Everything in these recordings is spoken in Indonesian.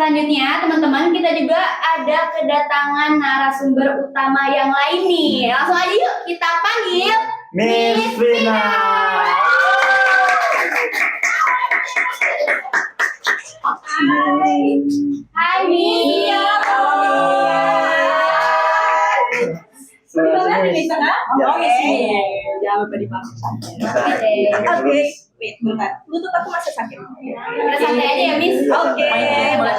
selanjutnya teman-teman kita juga ada kedatangan narasumber utama yang lain nih. Langsung aja yuk kita panggil Miss Vina. Hai Mia. Gimana nih di sana? Ya. Oh, di sini. Jangan lupa dipaksa. Oke, wait, bentar. Lutut aku masih sakit. Udah santai aja ya Miss. Oke, boleh.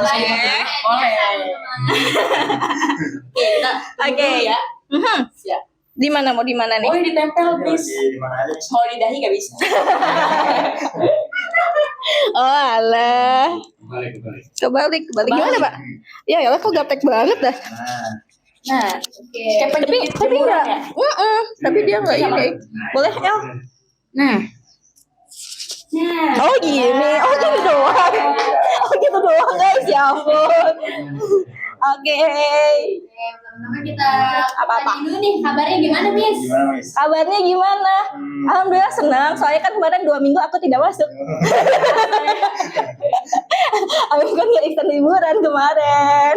Oke. ya. Siap. Di mana mau di mana nih? Oh, ditempel, please. Di mana aja? Kalau di dahi nggak bisa. Oh, alah. Kebalik. Kebalik gimana, Pak? Ya, ya kok gaptek banget dah. Nah, kayak Tapi penjepit enggak. jemuran ya. Tapi dia enggak ini. Boleh, El? Nah, Oh, gini. Oh, gitu doang. Oh, gitu doang, guys. Ya ampun. Oke. Teman-teman kita Apa-apa? tanya dulu nih kabarnya gimana Miss? Gimana, Miss? Kabarnya gimana? Alhamdulillah senang. Soalnya kan kemarin 2 minggu aku tidak masuk. Aku kan nggak ikut liburan kemarin.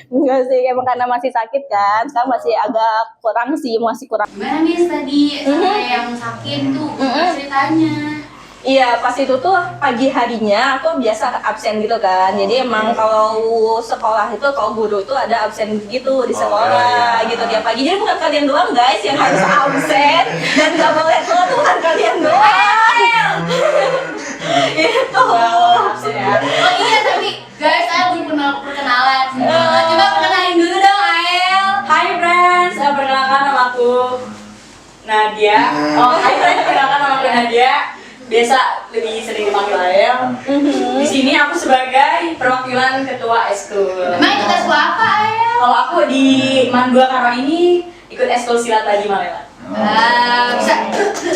Enggak sih, emang karena masih sakit kan. Sekarang masih agak kurang sih, masih kurang. Gimana Miss tadi sama yang sakit tuh ceritanya? Iya, pas itu tuh pagi harinya aku biasa absen gitu kan. Jadi emang kalau sekolah itu, kalau guru itu ada absen gitu di sekolah gitu tiap pagi. Jadi bukan kalian doang guys yang harus absen dan nggak boleh keluar, tuh bukan kalian doang. Itu. Oh iya tapi guys saya belum perkenalan. Coba perkenalin dulu dong Ael. Hai friends, perkenalkan nama aku Nadia. Oh, hai friends, perkenalkan nama aku Nadia. Biasa lebih sering dipanggil Ael. Di sini aku sebagai perwakilan ketua eskul. Emang itu tes apa Ael? Kalau aku di Mandua Karang ini ikut eskul silat lagi Malela. Bisa.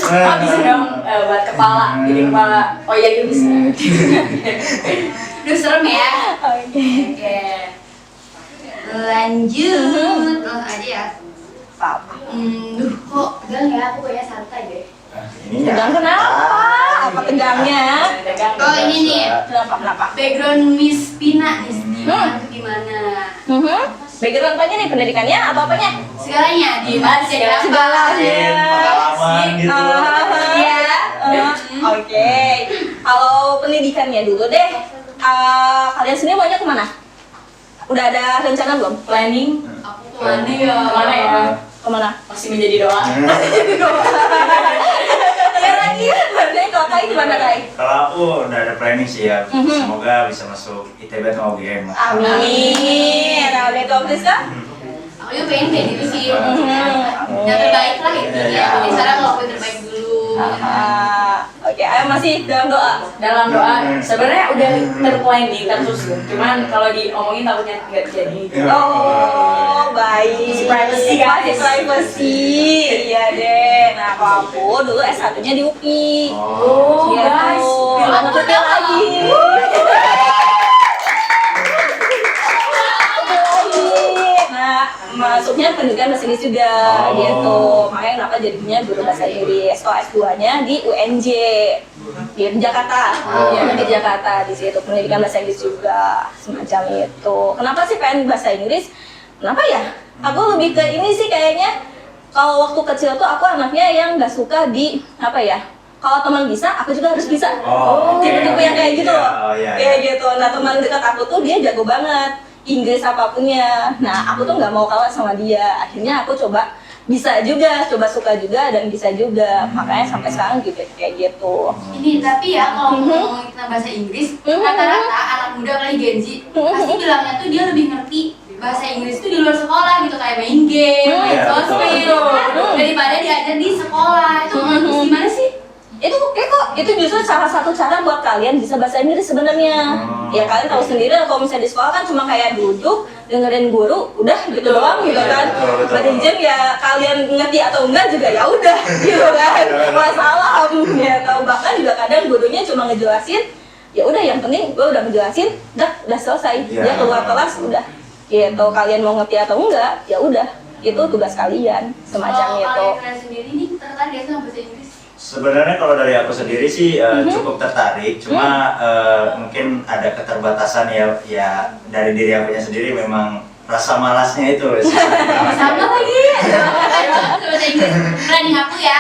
Oh bisa dong buat kepala, jadi kepala. Oh iya itu bisa. Duh serem ya. Oke. Oke. Lanjut. Langsung aja ya. Duh kok tegang ya, aku kayaknya santai deh. Ininya. Tegang kenapa? Apa tegangnya? Oh ini nih, Kenapa? background Miss Pina nih, gimana? Background apanya nih? Pendidikannya atau apanya? Segalanya, di mana jadi apa? Segalanya. Pengalaman gitu. Iya. Oke. Kalau pendidikannya dulu deh. Kalian sendiri maunya kemana? Udah ada rencana belum? Planning Aku kemana ya? kemana ya? Kemana? Masih menjadi doa. Iya lagi. Jadi kalau Kai gimana Kai? Kalau aku udah ada planning sih ya. Semoga bisa masuk ITB atau UGM. Amin. Nah, udah itu Friska? Aku juga pengen kayak gitu sih. Yang terbaik lah itu ya. Jadi sekarang ngelakuin terbaik dulu. Oke, ayo masih dalam doa. Dalam doa sebenarnya udah terplanning terus, cuman kalau diomongin takutnya nggak jadi. Oh, baik. Privacy, guys. Masih privacy. Iya deh. Nah, kalau aku dulu S1-nya di UPI. Oh, Gitu. guys. Anak kecil lagi. Nah, masuknya pendidikan bahasa Inggris juga gitu. Makanya kenapa jadinya guru bahasa Inggris. Kalau S2-nya di UNJ di Jakarta. Di Jakarta di situ pendidikan bahasa Inggris juga semacam itu. Kenapa sih pengen bahasa Inggris? Kenapa ya? Aku lebih ke ini sih kayaknya. Kalau waktu kecil tuh aku anaknya yang nggak suka di apa ya? Kalau teman bisa, aku juga harus bisa. Tipe-tipe yang kayak gitu loh. Kayak gitu. Nah, teman dekat aku tuh dia jago banget Inggris apapunnya. Nah, aku tuh nggak mau kalah sama dia. Akhirnya aku coba bisa juga, coba suka juga dan bisa juga. Makanya sampai sekarang gitu kayak gitu. Ini tapi ya kalau ngomongin tentang bahasa Inggris, rata-rata anak muda kali Gen Z pasti bilangnya tuh dia lebih ngerti bahasa Inggris tuh di luar sekolah gitu, kayak main game, main sosmed, daripada diajar di sekolah. Itu menurut gimana sih? Itu itu justru salah satu cara buat kalian bisa bahasa Inggris sebenarnya. Ya kalian tahu sendiri kalau misalnya di sekolah kan cuma kayak duduk dengerin guru udah gitu doang gitu kan. Pada jam ya kalian ngerti atau enggak juga ya udah gitu kan. Masalah ya tahu, bahkan juga kadang gurunya cuma ngejelasin ya udah, yang penting gue udah ngejelasin udah selesai. Dia keluar kelas udah gitu. Kalian mau ngerti atau enggak ya udah, itu tugas kalian semacam itu. Kalau kalian sendiri nih tertarik sama bahasa Inggris? Sebenarnya kalau dari aku sendiri sih cukup tertarik, cuma mungkin ada keterbatasan ya dari diri akunya sendiri, memang rasa malasnya itu. Sama lagi. Bahasa Inggris. Planning aku ya.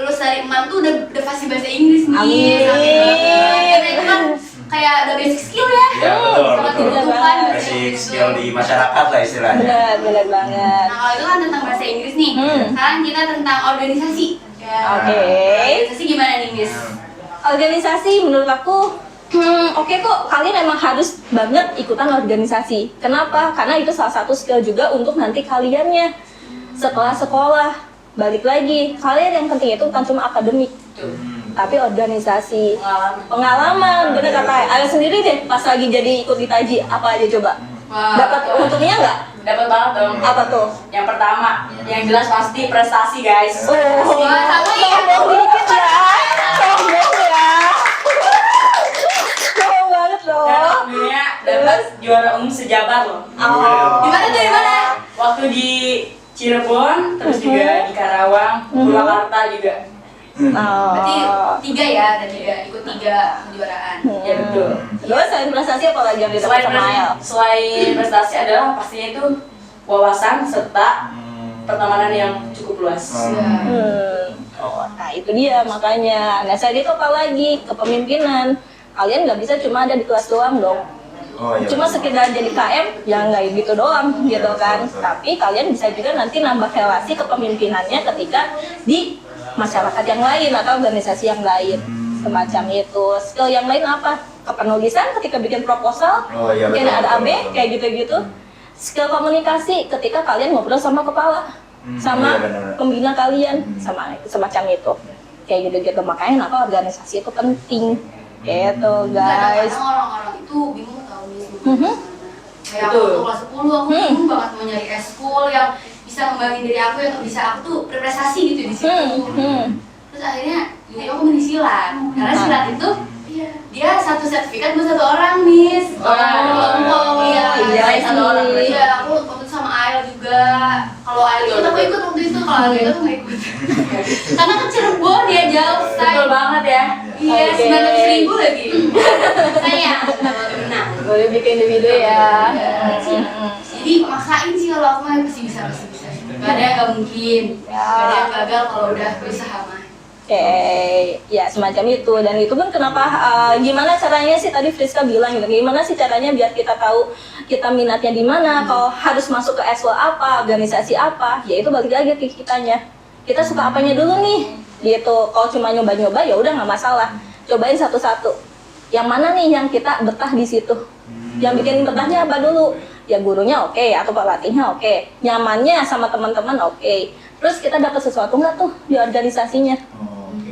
Lulus dari Emang tuh udah pasti bahasa Inggris nih. Amin. Karena itu kan kayak udah basic skill ya. Ya betul, Sangat betul. dibutuhkan bahasa Basic Inggris skill tuh. di masyarakat lah istilahnya. Benar banget. Nah kalau itu kan tentang bahasa Inggris nih. Sekarang kita tentang organisasi. Ya. Oke. Organisasi gimana nih Miss? Organisasi menurut aku oke kok, kalian emang harus banget ikutan organisasi. Kenapa? Karena itu salah satu skill juga untuk nanti kaliannya setelah sekolah. Balik lagi, kalian yang penting itu bukan cuma akademik, tapi organisasi, pengalaman. Bener kata Ayah sendiri deh, pas lagi jadi ikut ditaji, apa aja coba? Wah. Dapat untungnya nggak? Dapat banget dong. Apa tuh? Yang pertama, yang jelas pasti prestasi guys. Wah, sama ya. Sombong dikit ya. Sombong ya. Sombong banget Dan loh. alhamdulillah dapat juara umum sejabar loh. Di mana tuh, di mana? Waktu di Cirebon, terus juga di Karawang, Purwakarta juga. Berarti Oh. 3 ya, ada 3, ikut 3 kejuaraan. Ya betul. Terus selain prestasi apa lagi yang didapat Selain, sama Ayel? selain prestasi adalah pastinya itu wawasan serta pertemanan yang cukup luas. Oh, nah itu dia makanya. Nah saya itu apa lagi? Kepemimpinan. Kalian nggak bisa cuma ada di kelas doang dong. Oh, iya, Cuma betul. sekedar jadi KM, ya nggak gitu doang gitu kan. betul. Tapi kalian bisa juga nanti nambah relasi kepemimpinannya ketika di masyarakat yang lain atau organisasi yang lain. Semacam itu. Skill yang lain apa? Kepenulisan ketika bikin proposal, Oh, iya, mungkin betul, ada AB, betul. kayak gitu-gitu. Skill komunikasi ketika kalian ngobrol sama kepala, sama iya, benar-benar. pembina kalian, sama semacam itu. Kayak gitu-gitu. Makanya kenapa organisasi itu penting. Gitu guys. Kadang-kadang orang-orang itu bingung tau nih Mhm. kayak aku Betul. waktu kelas 10 aku bingung banget mau nyari eskul yang bisa ngembangin diri aku, yang bisa aku tuh berprestasi gitu di situ. Terus akhirnya jadi aku milih silat karena silat itu dia satu sertifikat buat 1 orang Miss. Kelompok iya, iya satu orang. Iya aku waktu itu sama Ail juga. Kalau Ail ikut aku ikut waktu itu, kalau Ail ikut aku nggak ikut. Karena ke Cirebon dia jauh Betul banget ya. Iya, Oke. 900.000 lagi. Sayang, menang. Boleh bikin di video ya. Jadi maksain sih kalau aku mah pasti bisa. Gak ada yang gak mungkin. Gak ada yang gagal kalau udah berusaha mah. Oke, ya semacam itu. Dan itu pun kenapa, gimana caranya sih tadi Friska bilang gitu, gimana sih caranya biar kita tahu kita minatnya di mana, kalau harus masuk ke eskul apa, organisasi apa, ya itu balik lagi ke kitanya. Kita suka apanya dulu nih, gitu. Kalau cuma nyoba-nyoba ya udah nggak masalah. Cobain satu-satu. Yang mana nih yang kita betah di situ? Yang bikin betahnya apa dulu? Ya gurunya oke, atau pelatihnya oke, nyamannya sama teman-teman oke. Terus kita dapat sesuatu nggak tuh di organisasinya?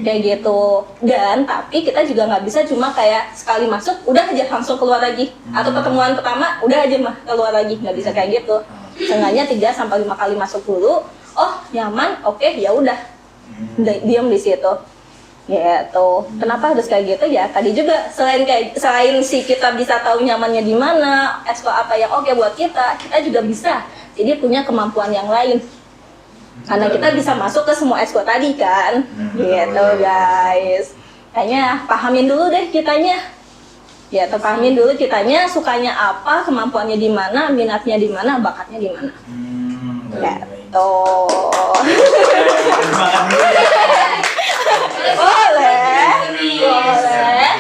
Kayak gitu. Dan tapi kita juga nggak bisa cuma kayak sekali masuk udah aja langsung keluar lagi, atau pertemuan pertama udah aja mah keluar lagi, nggak bisa kayak gitu. Seenggaknya 3-5 kali masuk dulu. Oh nyaman, oke ya udah diam di situ. Gitu. Kenapa harus kayak gitu ya? Tadi juga selain si kita bisa tahu nyamannya di mana, eskul apa yang oke buat kita juga bisa. Jadi punya kemampuan yang lain. Karena kita bisa masuk ke semua eskul tadi kan. Gitu guys. Kayaknya pahamin dulu deh kitanya. Ya, pahamin dulu kitanya sukanya apa, kemampuannya di mana, minatnya di mana, bakatnya di mana. Gitu. Makan dulu ya. Boleh. Boleh.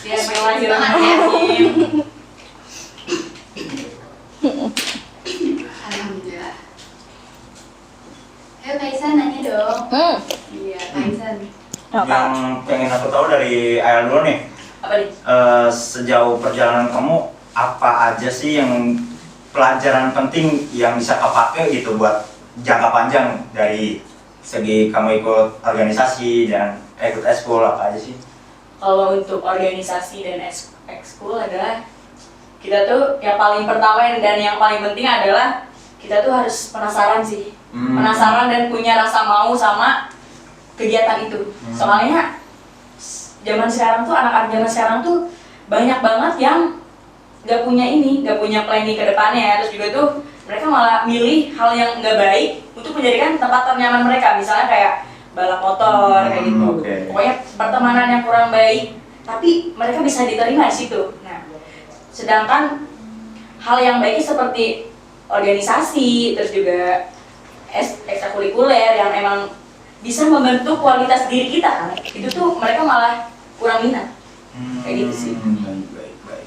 Biar Semangat makin ya. semangat ya. Alhamdulillah. Ayo Kaisan nanya dong. Iya Kaisan. Apa? Yang pengen aku tahu dari Ayel dulu nih, Apa nih? sejauh perjalanan kamu apa aja sih yang pelajaran penting yang bisa kepake gitu buat jangka panjang dari segi kamu ikut organisasi dan ikut eskul apa aja sih? Kalau untuk organisasi dan ekskul adalah kita tuh yang paling pertama dan yang paling penting adalah kita tuh harus penasaran sih. Penasaran dan punya rasa mau sama kegiatan itu. Soalnya zaman sekarang tuh anak-anak zaman sekarang tuh banyak banget yang nggak punya planning ke depannya ya. Terus juga tuh mereka malah milih hal yang nggak baik untuk menjadikan tempat ternyaman mereka. Misalnya kayak balap motor kayak gitu. Oke. Pokoknya pertemanan yang kurang baik, tapi mereka bisa diterima di situ. Nah, sedangkan hal yang baik seperti organisasi, terus juga ekstrakurikuler yang emang bisa membentuk kualitas diri kita kan, itu tuh mereka malah kurang minat. Kayak gitu sih. Baik.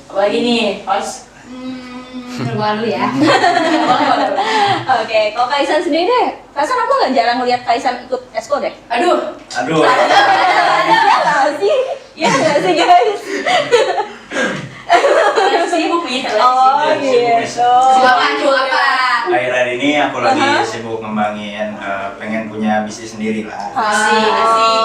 Apalagi nih, Os. Berbual dulu ya. Boleh. Oke, kalau Kaisan sendiri deh, perasaan aku nggak jarang ngeliat Kaisan ikut eskul deh. Aduh, Ada nggak sih? Ya nggak sih guys? terlalu sibuk nih, terlalu Oh sibuk. gitu. Sibuk apa? Akhir-akhir ini aku lagi sibuk ngembangin, pengen punya bisnis sendiri lah. Asik,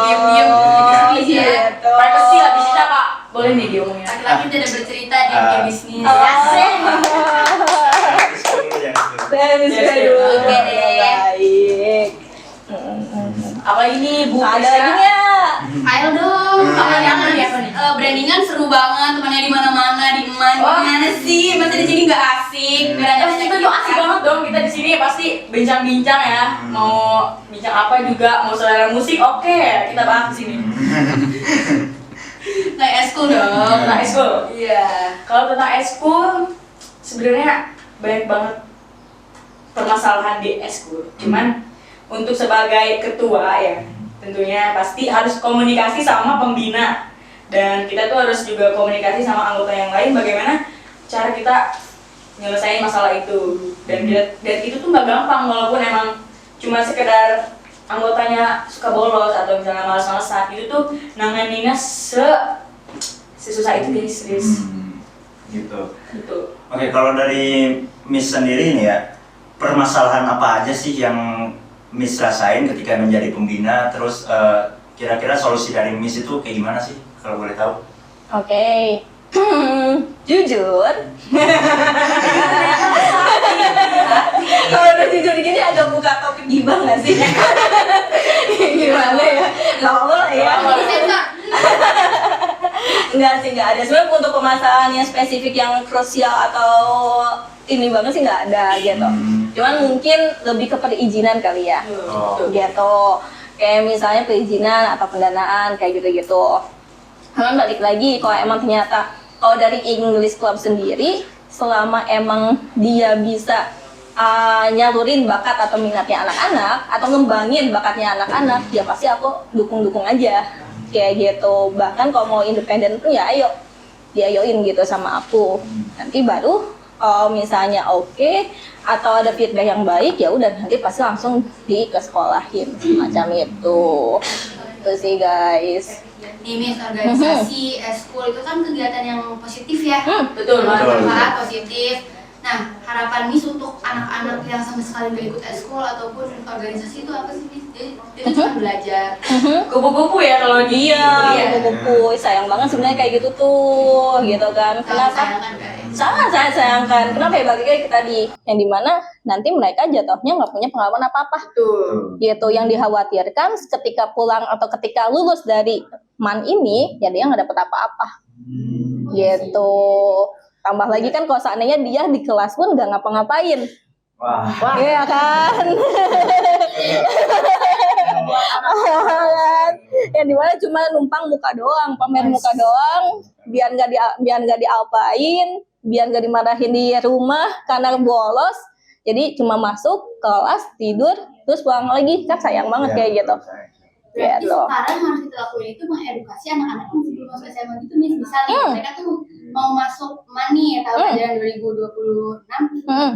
diem-diem. Oh bisnis ya. gitu. Privacy lah bisnisnya Pak, boleh nih diomongin. Laki-laki tidak bercerita di Ah. bisnis. Oh. Asik. Bagus, Yes, bagus. oke deh. Baik. Apa ini Bu? Ada lagi nggak? Ayo dong. Apa nih, apa nih? Brandingan seru banget, temannya di mana-mana, di eman. Oh. Gimana sih? Masa di sini nggak asik? Terus kita tuh asik banget dong, kita di sini pasti bincang-bincang ya. Mau bincang apa juga, mau selera musik, oke, kita bahas di sini. Naik eskul dong. Tentang eskul. Iya. Kalau tentang eskul, sebenarnya banyak banget permasalahan di eskul. Cuman untuk sebagai ketua ya, tentunya pasti harus komunikasi sama pembina, dan kita tuh harus juga komunikasi sama anggota yang lain bagaimana cara kita nyelesain masalah itu. Dan itu tuh nggak gampang, walaupun emang cuma sekedar anggotanya suka bolos atau misalnya malas-malasan, itu tuh nanganinnya sesusah itu guys, serius. Gitu. Gitu. Oke, kalau dari Miss sendiri nih ya, permasalahan apa aja sih yang Miss rasain ketika menjadi pembina? Terus kira-kira solusi dari Miss itu kayak gimana sih, kalau boleh tahu? Oke. Jujur. Kalau udah jujur gini agak buka topik gibah nggak sih? Gimana ya? Nggak apa lah ya. Enggak sih, nggak ada. Sebenarnya untuk permasalahan yang spesifik yang krusial atau ini banget sih nggak ada gitu. Cuman mungkin lebih ke perizinan kali ya. Oh. Gitu. Kayak misalnya perizinan atau pendanaan kayak gitu-gitu. Cuman balik lagi, kalau emang ternyata kalau dari English Club sendiri, selama emang dia bisa nyalurin bakat atau minatnya anak-anak atau ngembangin bakatnya anak-anak, ya pasti aku dukung-dukung aja kayak gitu. Bahkan kalau mau independen pun ya ayo diayoin gitu sama aku. Nanti baru kalau misalnya oke atau ada feedback yang baik, ya udah nanti pasti langsung disekolahin semacam itu. Itu sih guys. Nih Miss, organisasi eskul itu kan kegiatan yang positif ya. Betul, Bermanfaat, positif. Nah, harapan Miss untuk anak-anak yang sama sekali nggak ikut eskul ataupun organisasi itu apa sih Miss? Dia cuma belajar. Kupu-kupu ya kalau di Iya, buku-buku sayang banget sebenarnya kayak gitu tuh, gitu kan. Kenapa? Sayangkan, guys. Sangat saya sayangkan. Kenapa ya bagi kayak tadi yang dimana nanti mereka jatuhnya nggak punya pengalaman apa-apa. Betul. Gitu, yang dikhawatirkan ketika pulang atau ketika lulus dari MAN ini, ya dia nggak dapet apa-apa. Gitu. Tambah lagi kan kalau seandainya dia di kelas pun nggak ngapa-ngapain. Wah. Iya kan? Yang dimana cuma numpang muka doang, pamer muka doang, biar nggak diapain, biar nggak dimarahin di rumah karena bolos. Jadi cuma masuk kelas tidur terus pulang lagi, kan sayang banget kayak gitu. Berarti Gitu. sekarang harus kita lakuin itu mengedukasi anak-anak yang sebelum masuk SMA gitu Miss. Misalnya mereka tuh mau masuk MANI ya, tahun ajaran 2026. Nah,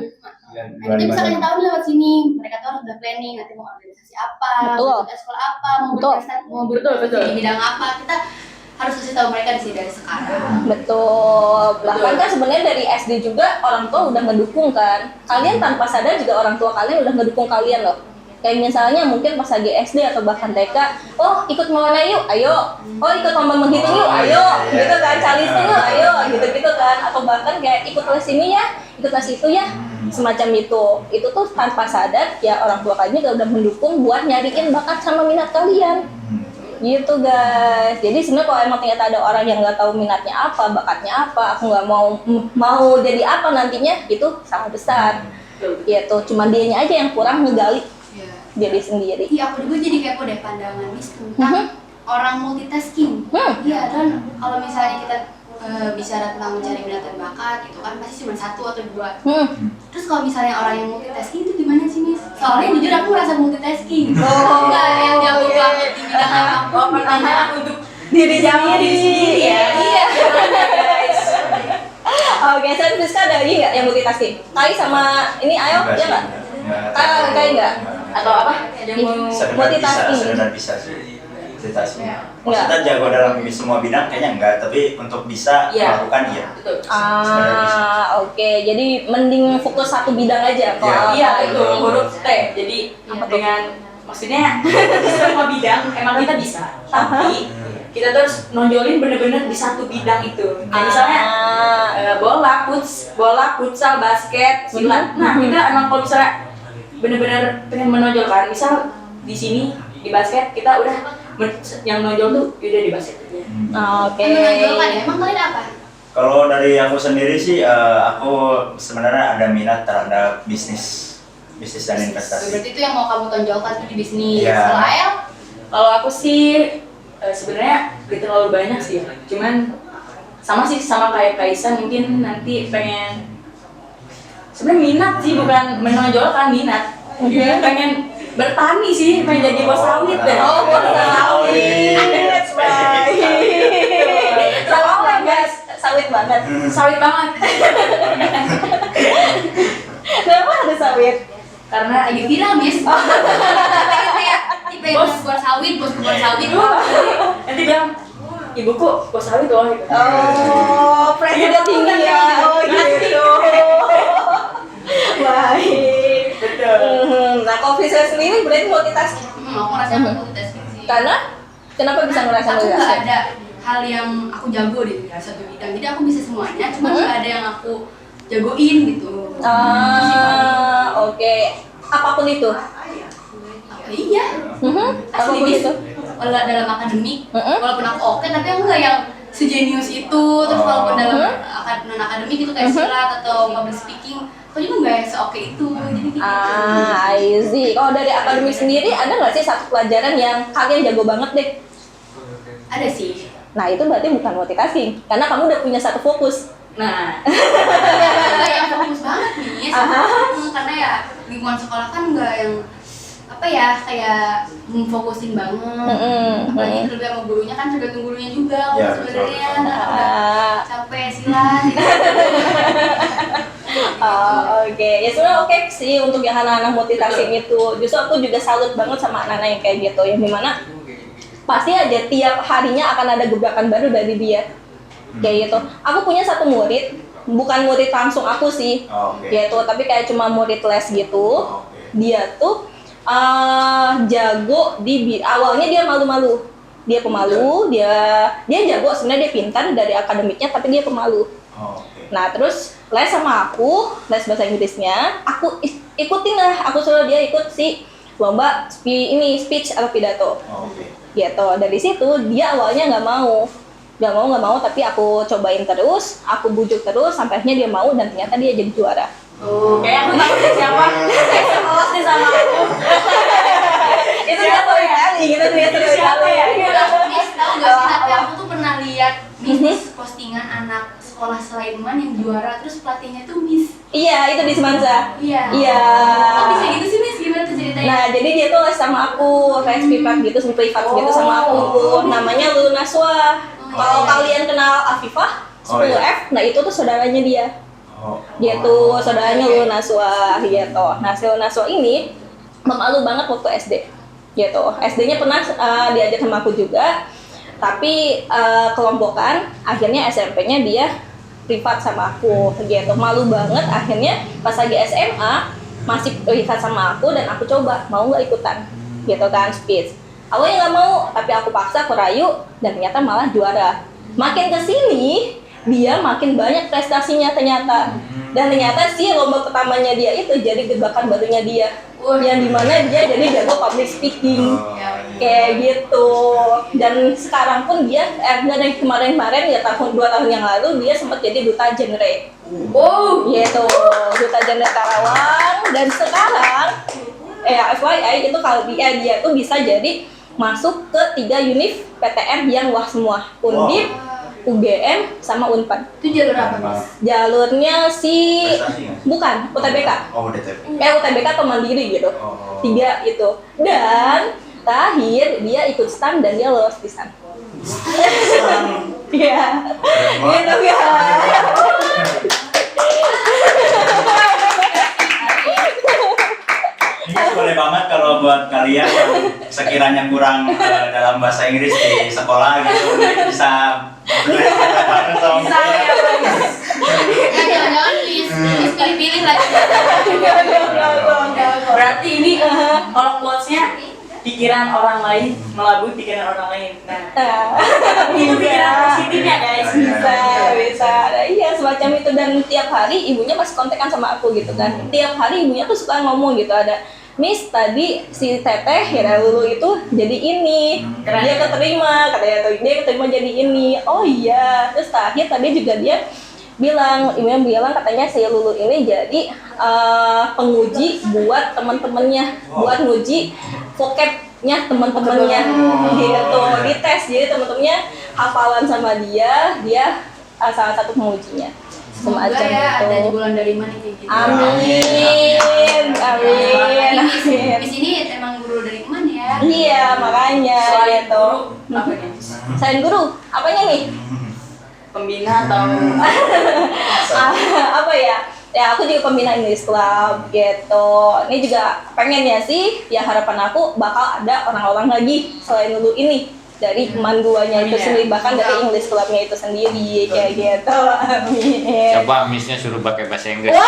kita bisa kasih tahu nih lewat sini. Mereka tuh harus udah planning nanti mau organisasi apa, Betul. mau ikut sekolah apa, mau Betul. berprestasi di bidang apa. Kita harus kasih tahu mereka di sini dari sekarang. Betul. Bahkan kan sebenarnya dari SD juga orang tua udah ngedukung kan. Kalian tanpa sadar juga orang tua kalian udah ngedukung kalian loh. Kayak misalnya mungkin pas lagi SD atau bahkan TK, oh ikut mewarnai yuk, ayo. Oh ikut lomba menghitung yuk, ayo. Gitu kan, calistung yuk, ayo. Gitu-gitu kan. Atau bahkan kayak ikut les ini ya, ikut les itu ya. Semacam itu. Itu tuh tanpa sadar ya orang tua kalian juga udah mendukung buat nyariin bakat sama minat kalian. Gitu guys. Jadi sebenarnya kalau emang ternyata ada orang yang nggak tahu minatnya apa, bakatnya apa, aku nggak mau jadi apa nantinya, itu sangat besar. Gitu, cuman dianya aja yang kurang ngegali Iya. diri sendiri. Iya, aku juga jadi kepo deh pandangan Miss tentang orang multitasking. Iya, dan kalau misalnya kita bicara tentang mencari minat dan bakat gitu kan pasti cuma satu atau dua. Terus kalau misalnya orang yang multitasking itu gimana sih Miss? Soalnya jujur aku merasa multitasking. Enggak yang jago banget di bidang apapun. Oh, pertanyaan untuk Diri diri sendiri ya. Iya. Guys. Oke, saya Rizka ada lagi nggak yang multitasking? Kai sama ini Ayo, ya nggak? Kai nggak? Atau apa? Ada yang mau multitasking. Sebenarnya bisa sih. Multitasking. Enggak. Maksudnya jago dalam semua bidang kayaknya enggak, tapi untuk bisa Iya. melakukan iya. betul. Oke, jadi mending fokus satu bidang aja kalau Iya itu huruf T. Jadi dengan maksudnya semua bidang emang kita bisa, tapi kita terus nonjolin bener-bener di satu bidang itu. Kayak misalnya bola, futsal, basket, silat. Nah kita emang kalau misalnya bener-bener pengen menonjolkan, misal di sini di basket kita udah yang nonjol tuh udah di basket aja. Oke. Menonjolkan ya. Emang kalian apa? Kalau dari aku sendiri sih, aku sebenarnya ada minat terhadap bisnis dan investasi. Berarti itu yang mau kamu tonjolkan tuh di bisnis. Iya. Kalau Ael? Kalau aku sih sebenarnya gak terlalu banyak sih, cuman sama kayak Kaisa mungkin nanti pengen sebenarnya minat sih bukan menonjolkan minat, pengen bertani sih, pengen jadi bos sawit deh. Oh, bos sawit. That's right. Sawit guys, sawit banget. Sawit banget. Kenapa ada sawit? Karena lagi viral Miss. Kayak tipe yang bos sawit, bos kebun sawit. Nanti bilang ibuku bos sawit loh. Gitu. Oh, presiden tinggi ya. Oh gitu. Baik. Betul. Nah, kalau Fisya sendiri berarti multitasking. Aku ngerasa aku multitasking sih. Karena kenapa bisa ngerasa Aku nggak multitasking? ada hal yang aku jago di satu bidang. Jadi aku bisa semuanya, cuma nggak ada yang aku jagoin gitu. Oke. Apapun itu. Iya. Asli Apapun Miss. itu. Kalau dalam akademik, walaupun aku oke, tapi aku nggak yang sejenius itu. Terus walaupun dalam non akademik itu kayak silat atau public speaking, aku juga nggak seoke itu. Jadi gitu. I see. Kalau dari akademik sendiri ada nggak sih satu pelajaran yang kalian jago banget deh? Ada sih. Nah itu berarti bukan multitasking, karena kamu udah punya satu fokus. Nah, Nggak yang fokus banget nih, karena ya lingkungan sekolah kan nggak yang apa ya kayak memfokusin banget. Apalagi terlebih sama gurunya kan tergantung gurunya juga. Ya, Sebenarnya betul. nah, udah capek silat. Oke. Ya sebenarnya oke sih untuk yang anak-anak multitasking itu. Justru aku juga salut banget sama anak-anak yang kayak gitu, yang dimana pasti aja tiap harinya akan ada gebrakan baru dari dia. Kayak gitu. Aku punya satu murid, bukan murid langsung aku sih, gitu, tapi kayak cuma murid les gitu. Dia tuh jago awalnya dia malu-malu, dia pemalu, dia jago sebenarnya, dia pintar dari akademiknya tapi dia pemalu. Nah terus les sama aku, les bahasa Inggrisnya, aku ikutin lah, aku suruh dia ikut si lomba speech atau pidato. Gitu. Dari situ dia awalnya nggak mau, tapi aku cobain terus, aku bujuk terus, sampai akhirnya dia mau dan ternyata dia jadi juara. kayak aku tahu deh siapa. Kelas nih sama aku. Itu dia storytelling, itu dia Siapa ya? Miss tahu nggak sih? Tapi aku tuh pernah lihat Miss postingan anak sekolah Sulaiman yang juara, terus pelatihnya tuh Miss. Iya, itu di Semansa. Iya. Iya. Kok bisa gitu sih Miss? Gimana tuh ceritanya? Nah, jadi dia tuh les sama aku, les privat gitu, privat gitu sama aku. Namanya Lulu Naswa. Kalau kalian kenal Afifah, 10F, nah itu tuh saudaranya dia. Gitu, saudaranya Lulu Naswa gitu. Nah, si Lulu Naswa ini pemalu banget waktu SD. Gitu. SD-nya pernah diajak sama aku juga, tapi kelompokan, akhirnya SMP-nya dia privat sama aku gitu. Malu banget, akhirnya pas lagi SMA masih privat sama aku dan aku coba mau nggak ikutan gitu kan speech. Awalnya nggak mau, tapi aku paksa, aku rayu dan ternyata malah juara. Makin kesini dia makin banyak prestasinya ternyata, dan ternyata si lomba pertamanya dia itu jadi gebrakan barunya dia, yang dimana dia jadi jago public speaking. kayak gitu. Dan sekarang pun dia dari kemarin-kemarin ya tahun 2 tahun yang lalu dia sempat jadi duta genre. Gitu, duta genre Karawang. Dan sekarang FYI itu kalau dia tuh bisa jadi masuk ke 3 univ PTN yang wah semua, Undip, UGM, sama Unpad. Itu jalur apa, Mas? Jalurnya si Prestasi nggak sih? bukan UTBK. UTBK. UTBK atau Mandiri gitu. 3 itu. Dan terakhir dia ikut STAN dan dia lolos di STAN. Iya. Gitu ya. Ini boleh banget kalau buat kalian yang sekiranya kurang dalam bahasa Inggris di sekolah gitu, mungkin bisa belajar sama saya. Jangan-jangan Miss pilih-pilih lagi. Berarti ini kalau quotes-nya pikiran orang lain melabui pikiran orang lain. Nah, ini pikiran positifnya guys. Bisa. Nah, iya semacam itu. Dan tiap hari ibunya masih kontekan sama aku gitu kan. Tiap hari ibunya tuh suka ngomong gitu, ada Miss tadi si Teteh ya Lulu itu jadi ini, dia keterima katanya tuh, dia keterima jadi ini. Oh iya. Terus terakhir tadi juga dia bilang, ibunya bilang katanya si Lulu ini jadi penguji buat teman-temannya, buat nguji vocabnya teman-temannya gitu, dites. Jadi teman-temannya hafalan sama dia salah satu pengujinya. Semoga Semacam ya itu. ada jebolan dari mana kayak gitu. Amin. Miss ini emang guru dari kemana ya? Iya, makanya Selain gitu. guru, apa nih? Selain guru, apanya nih? Pembina atau Apa ya? Ya aku juga pembina English Club gitu. Ini juga pengennya sih, ya harapan aku bakal ada orang-orang lagi selain Lulu ini dari kemanduannya itu Amin ya. sendiri, bahkan dari English Clubnya itu sendiri kayak gitu. Amin. Coba Missnya suruh pakai bahasa Inggris. Wow.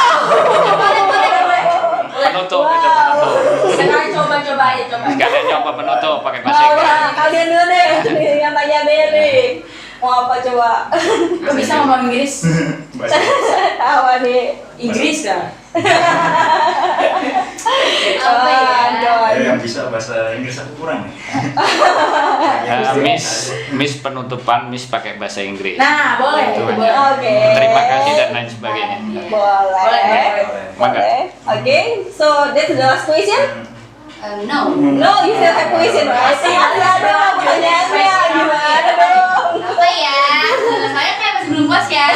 Penutup itu penutup. sekarang coba aja coba. Sekalian coba penutup pakai bahasa Inggris. Wah, kalian dulu deh, yang tanya deh nih. Mau apa coba? Kok bisa ngomong Inggris? Tahu nih. Inggris dah. Apa ya? Yang bisa bahasa Inggris aku kurang nih. Miss penutupan Miss pakai bahasa Inggris. Nah, boleh. Itu Boleh. aja. Oke. Terima kasih dan lain sebagainya. Boleh. Mangga. Oke, so that's the last question. No. No, you still have question, right? Ada dong pertanyaannya, gimana dong? Apa ya? Soalnya kayak masih belum puas ya.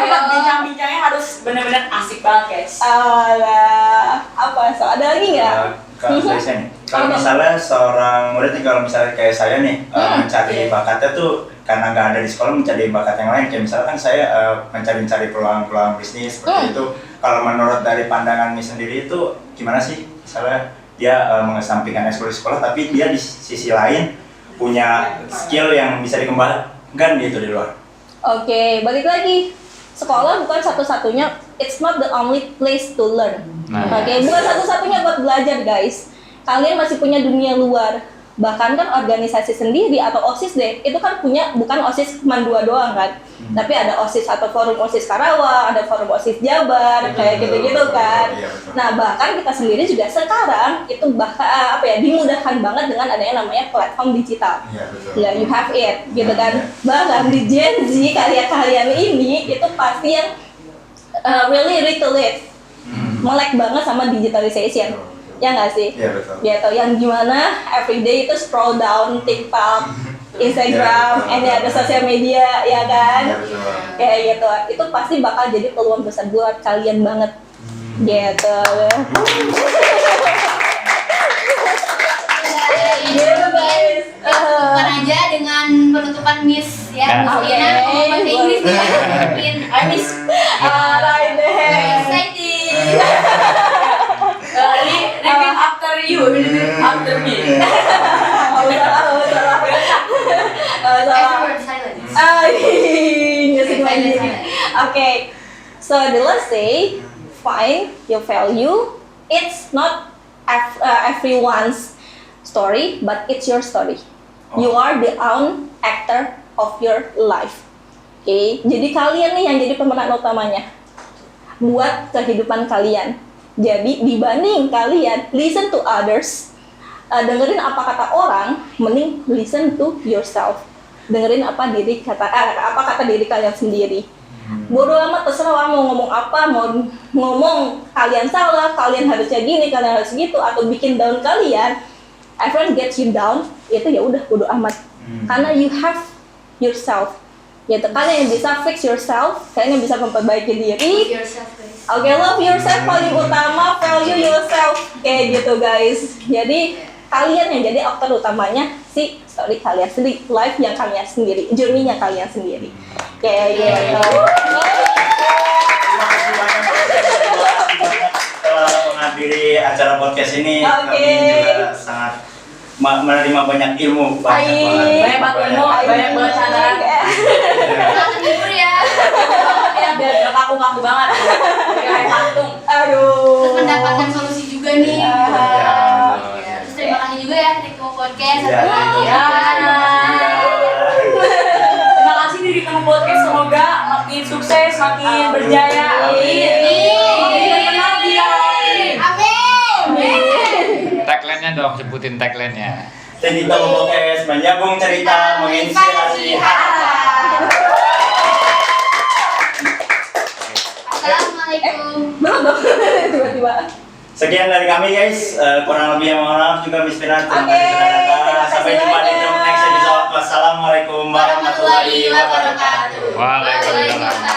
Bincang-bincangnya harus benar-benar asik banget guys. Alah, apa? So ada lagi nggak? Kalau saya nih, kalau misalnya seorang murid nih, kalau misalnya kayak saya nih mencari bakatnya tuh karena nggak ada di sekolah, mencari bakat yang lain. Kayak misalkan saya mencari peluang-peluang bisnis seperti itu. Kalau menurut dari pandangan Miss sendiri itu gimana sih? Misalnya dia mengesampingkan ekskul di sekolah, tapi dia di sisi lain punya skill yang bisa dikembangkan gitu di luar. Oke, balik lagi. Sekolah bukan satu-satunya, it's not the only place to learn. Nah. Oke, bukan satu-satunya buat belajar guys. Kalian masih punya dunia luar. Bahkan kan organisasi sendiri atau OSIS deh, itu kan punya bukan OSIS cuma 2 doang kan. Tapi ada OSIS atau forum OSIS Karawang, ada forum OSIS Jabar, kayak gitu-gitu kan. Iya, betul. Nah, bahkan kita sendiri juga sekarang itu bahkan dimudahkan banget dengan adanya namanya platform digital. Iya, betul. Ya, you have it, gitu kan. Bahkan di Gen Z, kalian ini itu pasti yang really relate, melek banget sama digitalization. Ya nggak sih? Iya, betul. Gitu, yang gimana everyday itu scroll down TikTok, Instagram, Iya, betul. ini ada sosial media, ya kan? Iya, betul. Kayak gitu, itu pasti bakal jadi peluang besar buat kalian banget. Gitu. Gitu guys. Bukan aja dengan penutupan Miss ya. Nah. Miss Diana ngomong bahasa Inggris nih. Mungkin Miss Alright deh. excited. Repeat after you, after me. Extrovert silence. Okay, so the last say, find your value. It's not everyone's story, but it's your story. You are the own actor of your life. Oke, jadi kalian nih yang jadi pemeran utamanya buat kehidupan kalian. Jadi dibanding kalian listen to others, dengerin apa kata orang, mending listen to yourself. Dengerin apa kata diri kalian sendiri. Bodoh amat, terserah mau ngomong apa, mau ngomong kalian salah, kalian harusnya gini, kalian harus gitu, atau bikin down kalian. Everyone gets you down, itu ya udah bodoh amat. Karena you have yourself. Yaitu kalian yang bisa fix yourself, kalian yang bisa memperbaiki diri. Yourself, guys. Oke, love yourself paling utama, value yourself. Kayak gitu guys. Jadi kalian yang jadi aktor utamanya si story kalian sendiri, life yang kalian sendiri, journey-nya kalian sendiri. Kayak gitu. Terima kasih banyak telah menghadiri acara podcast ini. Oke. Kami juga sangat menerima banyak ilmu. Banyak banget ilmu, banyak banget candaan. Selamat terhibur ya. Ya biar gak kaku-kaku banget. Biar kayak patung. Aduh. Terus mendapatkan solusi juga nih. Terus terima kasih juga ya Ketemu Podcast. Ya, Ya. Terima kasih Diri Temu Podcast, semoga makin sukses, makin berjaya. Makin terkenal dia. Amin. Tagline-nya dong, sebutin tagline-nya. Jadi kita podcast menyambung cerita, menginspirasi harapan. Assalamualaikum. Belum dong. Tiba-tiba. Sekian dari kami guys, kurang lebih yang mohon maaf juga Miss Pina, terima Oke, kasih sudah terima datang. kasih Sampai jumpa di banyak. next episode. Wassalamualaikum warahmatullahi wabarakatuh. Warahmatullahi wabarakatuh. Waalaikumsalam.